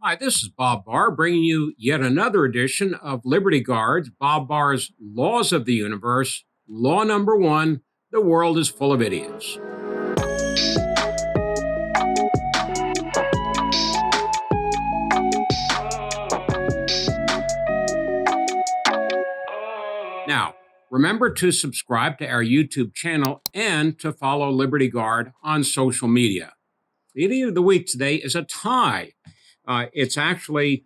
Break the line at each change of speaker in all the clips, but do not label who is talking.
Hi, this is Bob Barr bringing you yet another edition of Liberty Guards, Bob Barr's Laws of the Universe. Law number one, the world is full of idiots. Now, remember to subscribe to our YouTube channel and to follow Liberty Guard on social media. The idiot of the week today is a tie. It's actually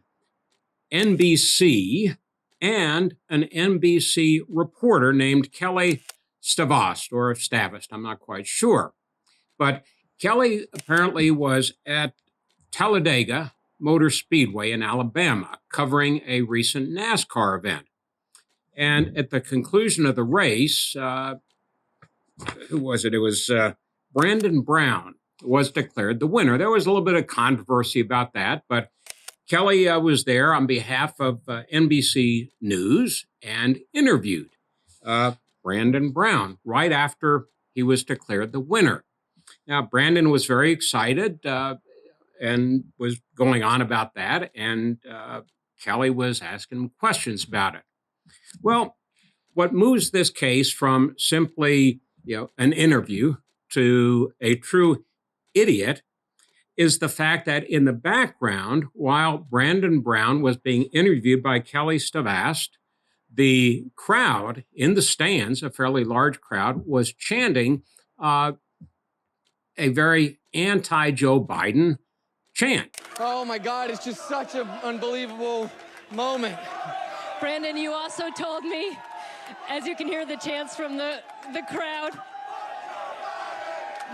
NBC and an NBC reporter named Kelly Stavast, or Stavast, I'm not quite sure. But Kelly apparently was at Talladega Motor Speedway in Alabama covering a recent NASCAR event. And at the conclusion of the race, who was it? It was Brandon Brown was declared the winner. There was a little bit of controversy about that, but Kelly was there on behalf of NBC News and interviewed Brandon Brown right after he was declared the winner. Now, Brandon was very excited and was going on about that, and Kelly was asking him questions about it. Well, what moves this case from simply, an interview to a true idiot is the fact that in the background, while Brandon Brown was being interviewed by Kelly Stavast, the crowd in the stands, a fairly large crowd, was chanting a very anti-Joe Biden chant.
Oh my God, it's just such an unbelievable moment.
Brandon, you also told me, as you can hear the chants from the crowd,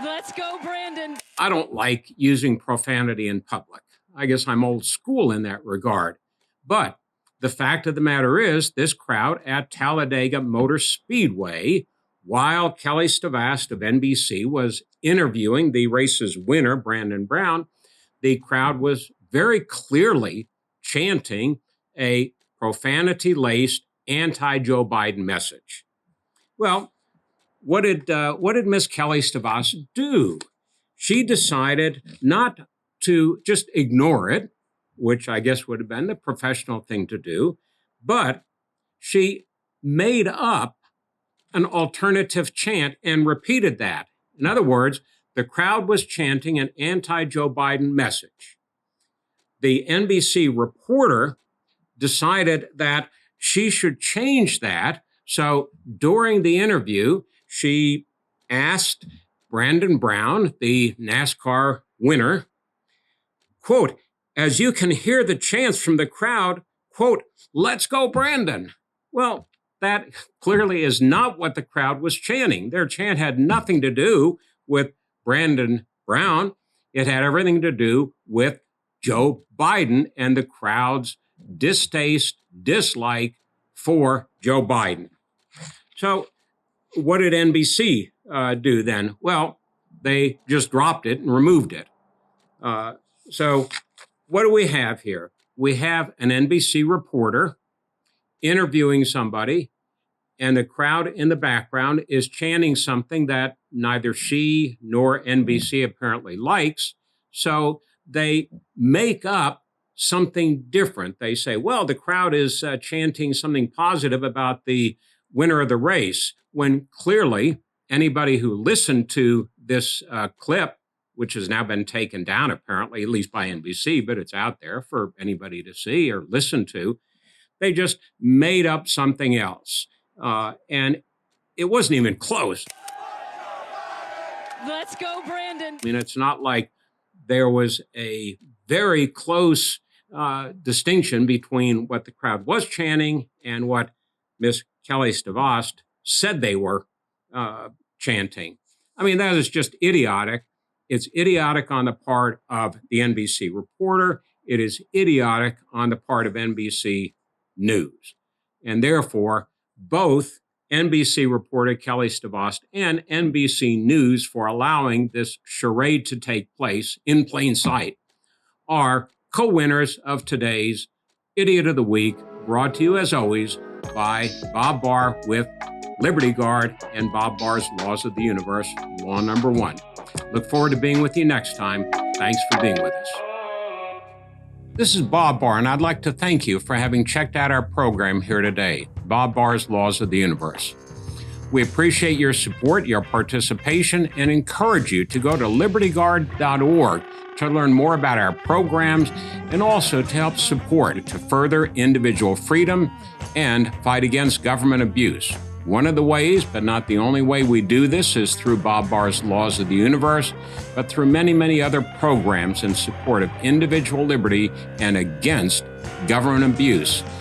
let's go, Brandon.
I don't like using profanity in public. I guess I'm old school in that regard. But the fact of the matter is, this crowd at Talladega Motor Speedway, while Kelly Stavast of NBC was interviewing the race's winner, Brandon Brown, the crowd was very clearly chanting a profanity-laced anti-Joe Biden message. Well, what did Miss Kelly Stavast do? She decided not to just ignore it, which I guess would have been the professional thing to do, but she made up an alternative chant and repeated that. In other words, the crowd was chanting an anti-Joe Biden message. The NBC reporter decided that she should change that. So during the interview, she asked Brandon Brown, the NASCAR winner, quote, as you can hear the chants from the crowd, quote, let's go, Brandon. Well, that clearly is not what the crowd was chanting. Their chant had nothing to do with Brandon Brown. It had everything to do with Joe Biden and the crowd's distaste, dislike for Joe Biden. So what did NBC do then? Well, they just dropped it and removed it. So what do we have here? We have an NBC reporter interviewing somebody, and the crowd in the background is chanting something that neither she nor NBC apparently likes. So they make up something different. They say, well, the crowd is chanting something positive about the winner of the race, when clearly anybody who listened to this clip, which has now been taken down apparently, at least by NBC, but it's out there for anybody to see or listen to, they just made up something else. And it wasn't even close.
Let's go, Brandon.
I mean, it's not like there was a very close distinction between what the crowd was chanting and what Miss Kelly Stavast said they were chanting. I mean, that is just idiotic. It's idiotic on the part of the NBC reporter. It is idiotic on the part of NBC News. And therefore, both NBC reporter Kelly Stavast and NBC News, for allowing this charade to take place in plain sight, are co-winners of today's Idiot of the Week, brought to you as always by Bob Barr with Liberty Guard and Bob Barr's Laws of the Universe, law number one. Look forward to being with you next time. Thanks for being with us. This is Bob Barr, and I'd like to thank you for having checked out our program here today, Bob Barr's Laws of the Universe. We appreciate your support, your participation, and encourage you to go to libertyguard.org to learn more about our programs and also to help support to further individual freedom and fight against government abuse. One of the ways, but not the only way we do this, is through Bob Barr's Laws of the Universe, but through many, many other programs in support of individual liberty and against government abuse.